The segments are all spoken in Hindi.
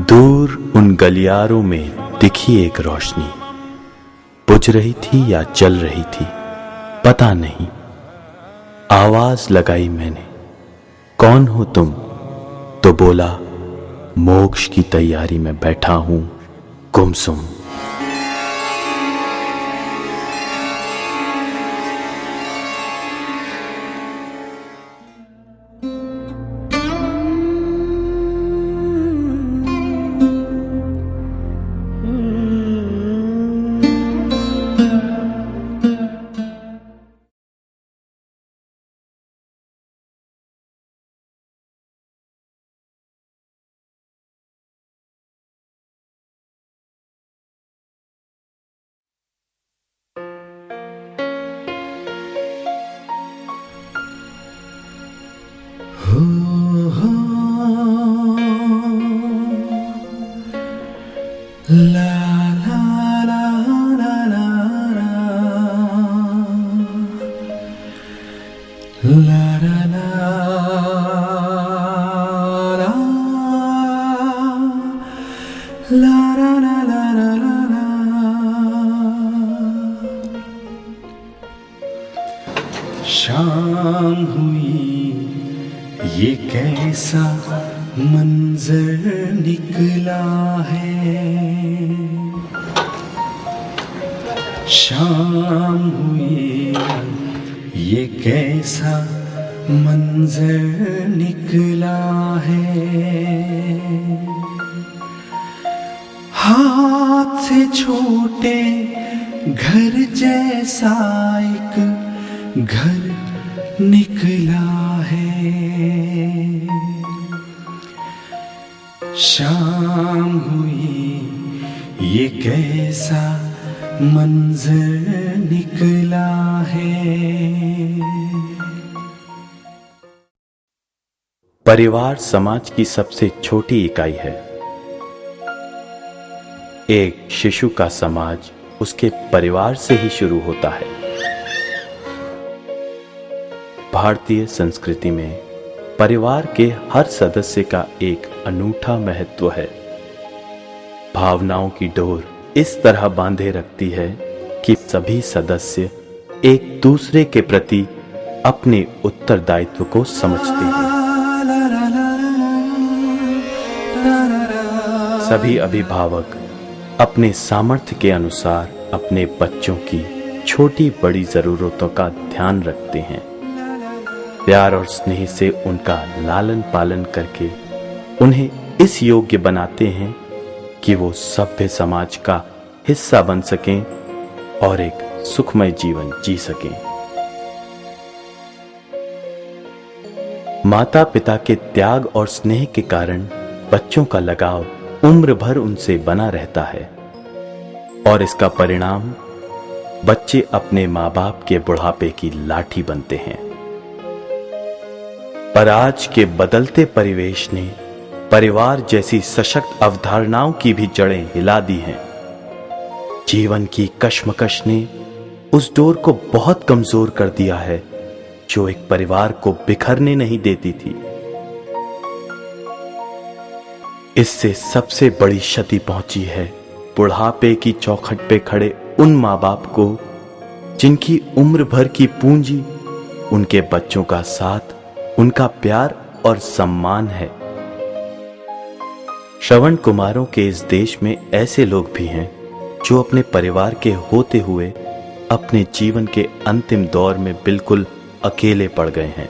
दूर उन गलियारों में दिखी एक रोशनी, बुझ रही थी या जल रही थी पता नहीं। आवाज लगाई मैंने, कौन हो तुम? तो बोला, मोक्ष की तैयारी में बैठा हूं गुमसुम। शाम हुई, ये कैसा मंजर निकला है। शाम हुई, ये कैसा मंजर निकला है। हाथ से छोटे घर जैसा एक घर निकला है। शाम हुई, ये कैसा मंजर निकला है। परिवार समाज की सबसे छोटी इकाई है। एक शिशु का समाज उसके परिवार से ही शुरू होता है। भारतीय संस्कृति में परिवार के हर सदस्य का एक अनूठा महत्व है। भावनाओं की डोर इस तरह बांधे रखती है कि सभी सदस्य एक दूसरे के प्रति अपने उत्तरदायित्व को समझते हैं। सभी अभिभावक अपने सामर्थ्य के अनुसार अपने बच्चों की छोटी बड़ी जरूरतों का ध्यान रखते हैं। प्यार और स्नेह से उनका लालन पालन करके उन्हें इस योग्य बनाते हैं कि वो सभ्य समाज का हिस्सा बन सकें और एक सुखमय जीवन जी सकें। माता पिता के त्याग और स्नेह के कारण बच्चों का लगाव उम्र भर उनसे बना रहता है और इसका परिणाम बच्चे अपने माँ बाप के बुढ़ापे की लाठी बनते हैं। पर आज के बदलते परिवेश ने परिवार जैसी सशक्त अवधारणाओं की भी जड़ें हिला दी हैं। जीवन की कश्मकश ने उस डोर को बहुत कमजोर कर दिया है जो एक परिवार को बिखरने नहीं देती थी। इससे सबसे बड़ी क्षति पहुंची है बुढ़ापे की चौखट पे खड़े उन माँ बाप को जिनकी उम्र भर की पूंजी उनके बच्चों का साथ, उनका प्यार और सम्मान है। श्रवण कुमारों के इस देश में ऐसे लोग भी हैं जो अपने परिवार के होते हुए अपने जीवन के अंतिम दौर में बिल्कुल अकेले पड़ गए हैं।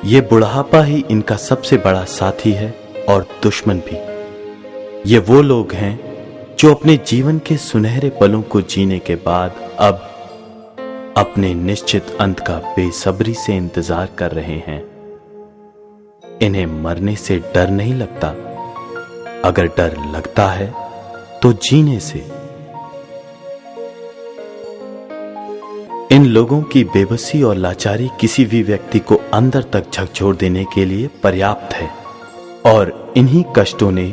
ये बुढ़ापा ही इनका सबसे बड़ा साथी है और दुश्मन भी। ये वो लोग हैं जो अपने जीवन के सुनहरे पलों को जीने के बाद अब अपने निश्चित अंत का बेसब्री से इंतजार कर रहे हैं। इन्हें मरने से डर नहीं लगता। अगर डर लगता है तो जीने से। इन लोगों की बेबसी और लाचारी किसी भी व्यक्ति को अंदर तक झकझोर देने के लिए पर्याप्त है और इन्हीं कष्टों ने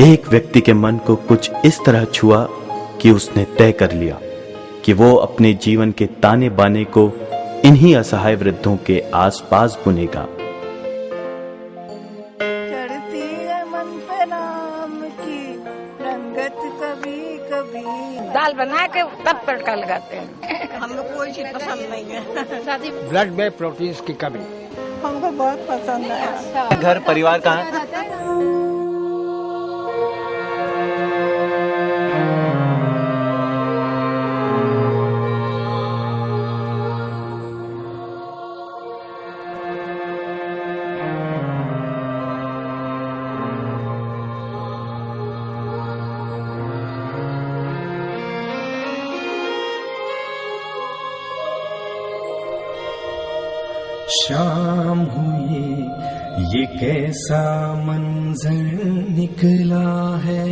एक व्यक्ति के मन को कुछ इस तरह छुआ कि उसने तय कर लिया कि वो अपने जीवन के ताने बाने को इन्हीं असहाय वृद्धों के आसपास बुनेगा। तब तड़का लगाते हैं। हमको कोई चीज पसंद नहीं है। ब्लड में प्रोटीन की कमी हमको बहुत पसंद है। घर परिवार कहाँ है? शाम हुई ये कैसा मंजर निकला है।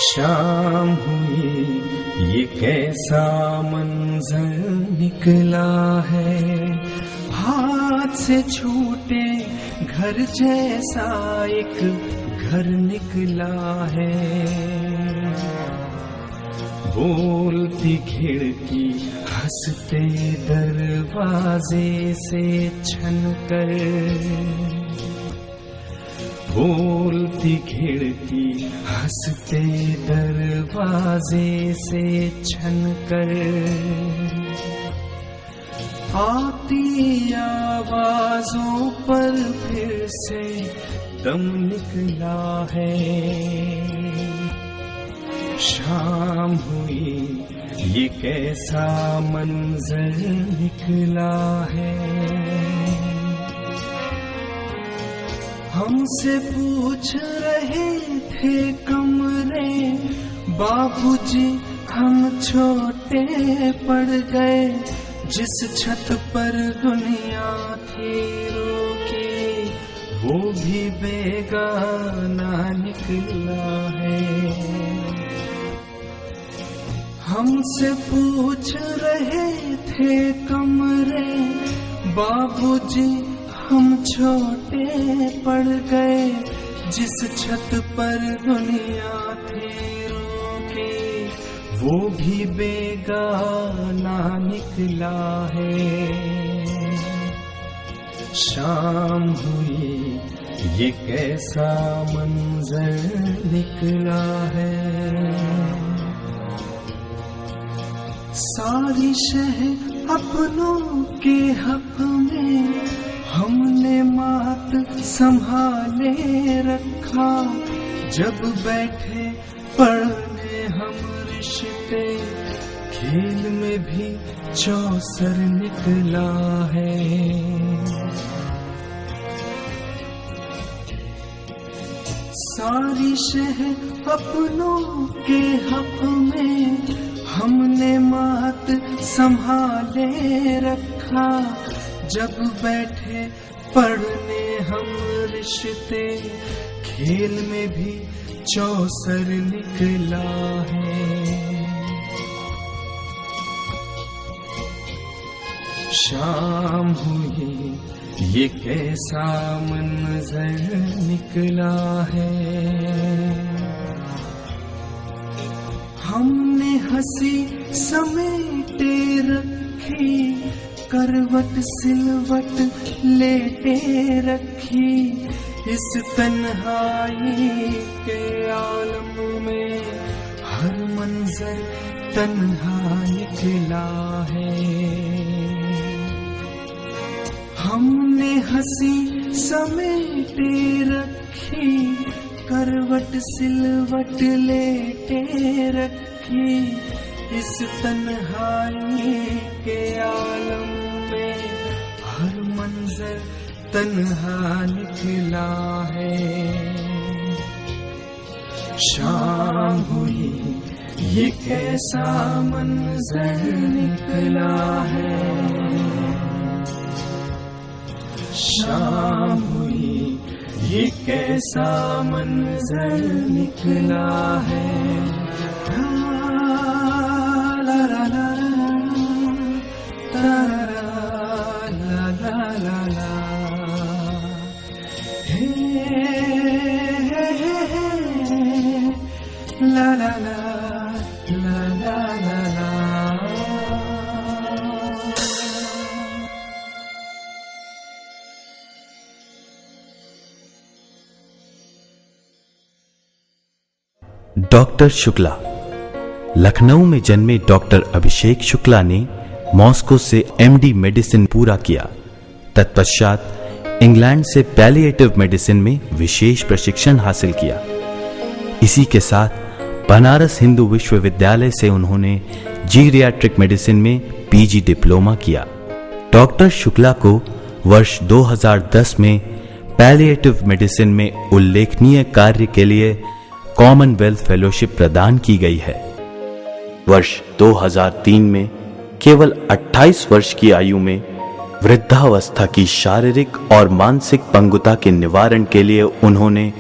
शाम हुई ये कैसा मंजर निकला है। हाथ से छूटे घर जैसा एक घर निकला है। बोलती खिड़की हंसते दरवाजे से छनकर। बोलती खिड़की हंसते दरवाजे से छनकर। आती आवाजों पर फिर से दम निकला है। शाम हुई ये कैसा मंजर निकला है। हमसे पूछ रहे थे कमरे बाबूजी हम छोटे पड़ गए। जिस छत पर दुनिया थी रोके वो भी बेगाना निकला है। हमसे पूछ रहे थे कमरे बाबूजी हम छोटे पड़ गए। जिस छत पर दुनिया थी रोके वो भी बेगाना निकला है। शाम हुई ये कैसा मंजर निकला है। सारी शह अपनों के हक में हमने मात संभाले रखा। जब बैठे पढ़ने हम रिश्ते खेल में भी चौसर निकला है। सारी शह अपनों के हक में हमने मात संभाले रखा। जब बैठे पढ़ने हम रिश्ते खेल में भी चौसर निकला है। शाम हुई ये कैसा मंजर निकला है। हमने हंसी समेटे रखी करवट सिलवट लेटे रखी। इस तन्हाई के आलम में हर मंजर तन्हा निकला है। हमने हंसी समेटे रखी करवट सिलवट लेटे रखी। इस तन्हाई के आलम में हर मंजर तन्हा निकला है। शाम हुई ये कैसा मंजर निकला है। शाम हुई ये कैसा मंजर निकला है। ला ला ला ला ला ला ला ला हे ला ला ला ला ला ला ला। डॉक्टर शुक्ला। लखनऊ में जन्मे डॉक्टर अभिषेक शुक्ला ने मॉस्को से एमडी मेडिसिन पूरा किया। तत्पश्चात इंग्लैंड से पैलिएटिव मेडिसिन में विशेष प्रशिक्षण हासिल किया। इसी के साथ बनारस हिंदू विश्वविद्यालय से उन्होंने जीरियाट्रिक मेडिसिन में पीजी डिप्लोमा किया। डॉक्टर शुक्ला को वर्ष 2010 में पैलिएटिव मेडिसिन में उल्लेखनीय कार्य के लिए कॉमनवेल्थ फेलोशिप प्रदान की गई है। वर्ष 2003 में केवल 28 वर्ष की आयु में वृद्धावस्था की शारीरिक और मानसिक पंगुता के निवारण के लिए उन्होंने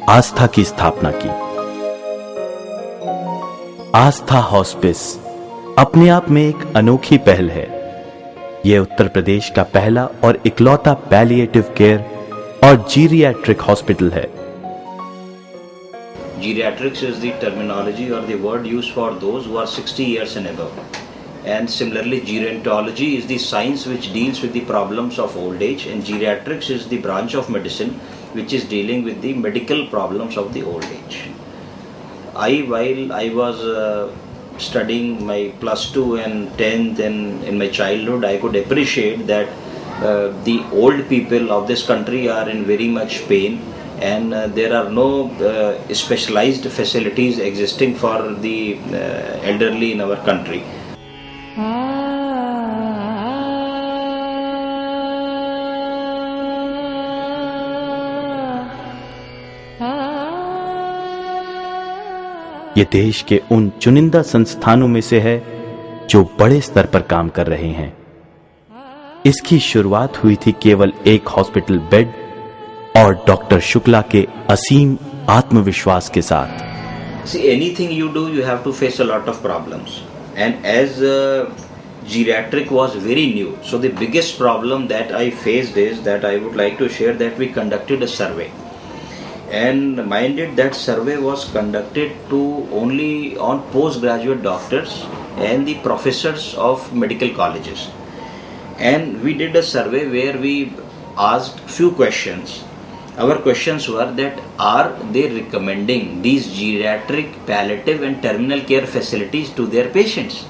आस्था की स्थापना की। आस्था हॉस्पिस अपने आप में एक अनोखी पहल है। यह उत्तर प्रदेश का पहला और इकलौता पैलिएटिव केयर और जीरियाट्रिक हॉस्पिटल है। Geriatrics is the terminology or the word used for those who are 60 years and above. And similarly, gerontology is the science which deals with the problems of old age, and geriatrics is the branch of medicine which is dealing with the medical problems of the old age. While I was studying my plus 2 and 10th and in my childhood, I could appreciate that the old people of this country are in very much pain, and there are no specialized facilities existing for the elderly in our country. ये देश के उन चुनिंदा संस्थानों में से है जो बड़े स्तर पर काम कर रहे हैं। इसकी शुरुआत हुई थी केवल एक हॉस्पिटल बेड और डॉक्टर शुक्ला के असीम आत्मविश्वास के साथ। See, anything you do, you have to face a lot of problems. And as geriatric was very new, so the biggest problem that I faced is that I would like to share that we conducted a survey. And minded that survey was conducted to only on postgraduate doctors and the professors of medical colleges. And we did a survey where we asked few questions. Our questions were that are they recommending these geriatric, palliative and terminal care facilities to their patients?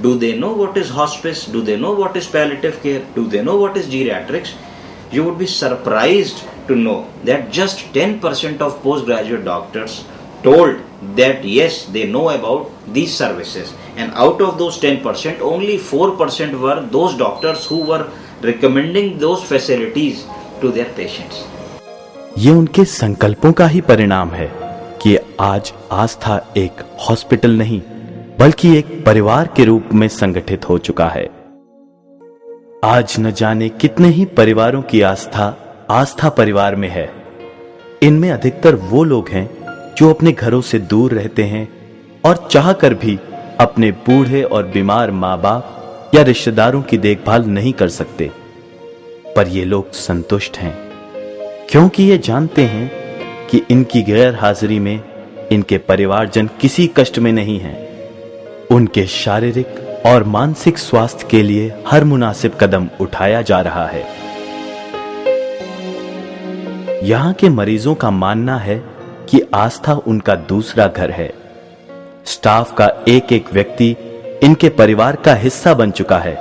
Do they know what is hospice? Do they know what is palliative care? Do they know what is geriatrics? You would be surprised to know that just 10% of postgraduate doctors told that yes, they know about these services, and out of those 10%, only 4% were those doctors who were recommending those facilities to their patients. ये उनके संकल्पों का ही परिणाम है कि आज आस्था एक हॉस्पिटल नहीं बल्कि एक परिवार के रूप में संगठित हो चुका है। आज न जाने कितने ही परिवारों की आस्था परिवार में है। इनमें अधिकतर वो लोग हैं जो अपने घरों से दूर रहते हैं और चाहकर भी अपने बूढ़े और बीमार माँ बाप या रिश्तेदारों की देखभाल नहीं कर सकते, पर ये लोग संतुष्ट हैं क्योंकि ये जानते हैं कि इनकी गैर हाजिरी में इनके परिवारजन किसी कष्ट में नहीं हैं। उनके शारीरिक और मानसिक स्वास्थ्य के लिए हर मुनासिब कदम उठाया जा रहा है। यहां के मरीजों का मानना है कि आस्था उनका दूसरा घर है। स्टाफ का एक एक व्यक्ति इनके परिवार का हिस्सा बन चुका है।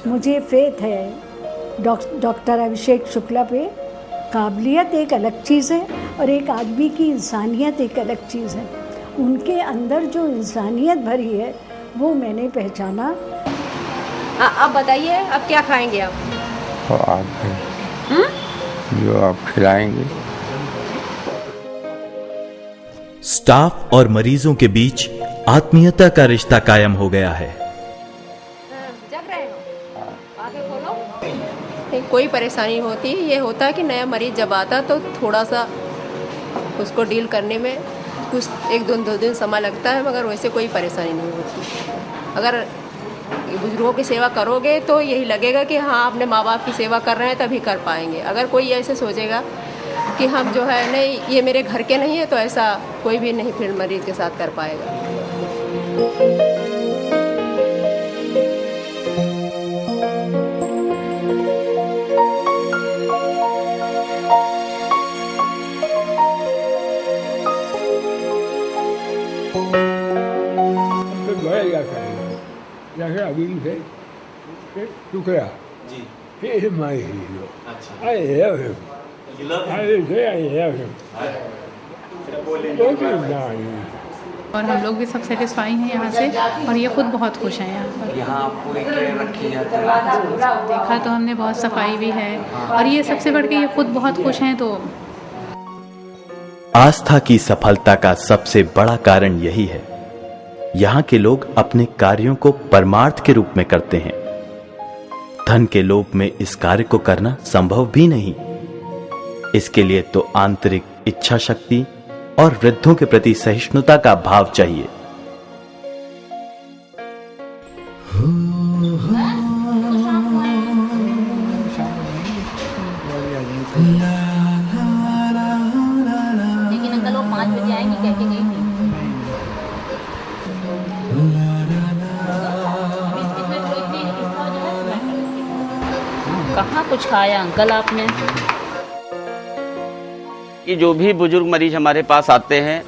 मुझे फेथ है डॉक्टर अभिषेक शुक्ला पे। काबिलियत एक अलग चीज़ है और एक आदमी की इंसानियत एक अलग चीज़ है। उनके अंदर जो इंसानियत भरी है वो मैंने पहचाना। अब बताइए, अब क्या खाएंगे आप? तो आप जो आप खिलाएंगे। स्टाफ और मरीजों के बीच आत्मीयता का रिश्ता कायम हो गया है। जग रहे हो? आगे खोलो। कोई परेशानी होती है, ये होता है कि नया मरीज जब आता तो थोड़ा सा उसको डील करने में कुछ 1-2 दिन समय लगता है, मगर वैसे कोई परेशानी नहीं होती। अगर बुजुर्गों की सेवा करोगे तो यही लगेगा कि हाँ अपने माँ बाप की सेवा कर रहे हैं तभी कर पाएंगे। अगर कोई ऐसे सोचेगा कि हम जो है नहीं ये मेरे घर के नहीं है, तो ऐसा कोई भी नहीं फिर मरीज के साथ कर पाएगा। तो बढ़ेगा करेगा जैसे अभी से टुकड़ा जी He is my hero. अच्छा I love him. You love I will say I love him. Don't you know? और हम लोग भी सब सेटिस्फाई हैं यहाँ से और ये खुद बहुत खुश हैं यहाँ पर। यहाँ पूरी केयर रखी जाती है। देखा तो हमने बहुत सफाई भी है और ये सबसे बढ़ के ये खुद बहुत खुश हैं। तो आस्था की सफलता का सबसे बड़ा कारण यही है, यहाँ के लोग अपने कार्यों को परमार्थ के रूप में करते हैं। धन के लोभ में इस कार्य को करना संभव भी नहीं। इसके लिए तो आंतरिक इच्छा शक्ति और वृद्धों के प्रति सहिष्णुता का भाव चाहिए। लेकिन अंकल वो 5 बजे आएंगे कह के गई थी। कहाँ कुछ खाया अंकल आपने? कि जो भी बुजुर्ग मरीज हमारे पास आते हैं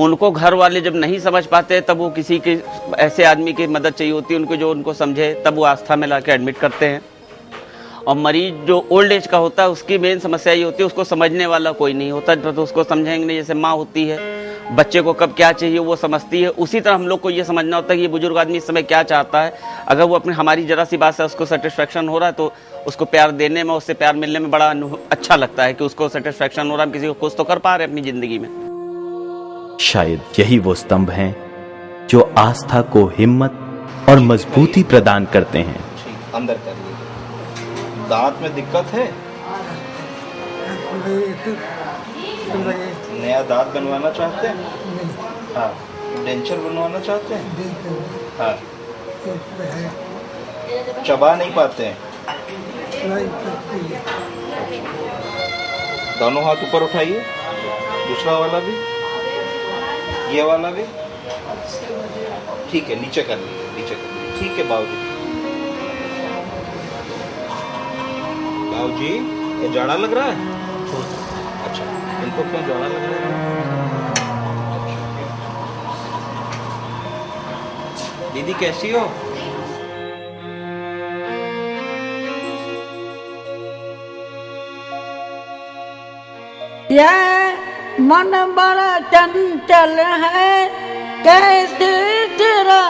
उनको घर वाले जब नहीं समझ पाते तब वो किसी के ऐसे आदमी की मदद चाहिए होती है उनको, जो उनको समझे, तब वो आस्था में लाके एडमिट करते हैं। और मरीज जो ओल्ड एज का होता है उसकी मेन समस्या ये होती है उसको समझने वाला कोई नहीं होता, तो उसको समझेंगे नहीं। जैसे माँ होती है, बच्चे को कब क्या चाहिए वो समझती है, उसी तरह हम लोग को ये समझना होता है कि ये बुजुर्ग आदमी इस समय क्या चाहता है। अगर वो अपनी हमारी जरा सी बात से उसको सेटिस्फेक्शन हो रहा है तो उसको प्यार देने में, उससे प्यार मिलने में बड़ा अच्छा लगता है कि उसको सेटिस्फेक्शन हो रहा है, हम किसी को खुश तो कर पा रहे हैं अपनी जिंदगी में। शायद यही वो स्तंभ हैं जो आस्था को हिम्मत और मजबूती प्रदान करते हैं। अंदर करिए। दांत में दिक्कत है? नया दांत बनवाना चाहते हैं? हाँ। डेंचर बनवाना चाहते हैं? हाँ। चबा नहीं पाते हैं? दोनों हाथ ऊपर उठाइए, दूसरा वाला भी, ये वाला भी। ठीक है, नीचे कर लीजिए, नीचे कर लीजिए। ठीक है बाबूजी। बाबूजी, ये जाड़ा लग रहा है? अच्छा, इनको क्यों जाड़ा लग रहा है? दीदी कैसी हो? यह मन बड़ा चंचल है, कैसे तेरा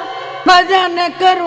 भजन करूं।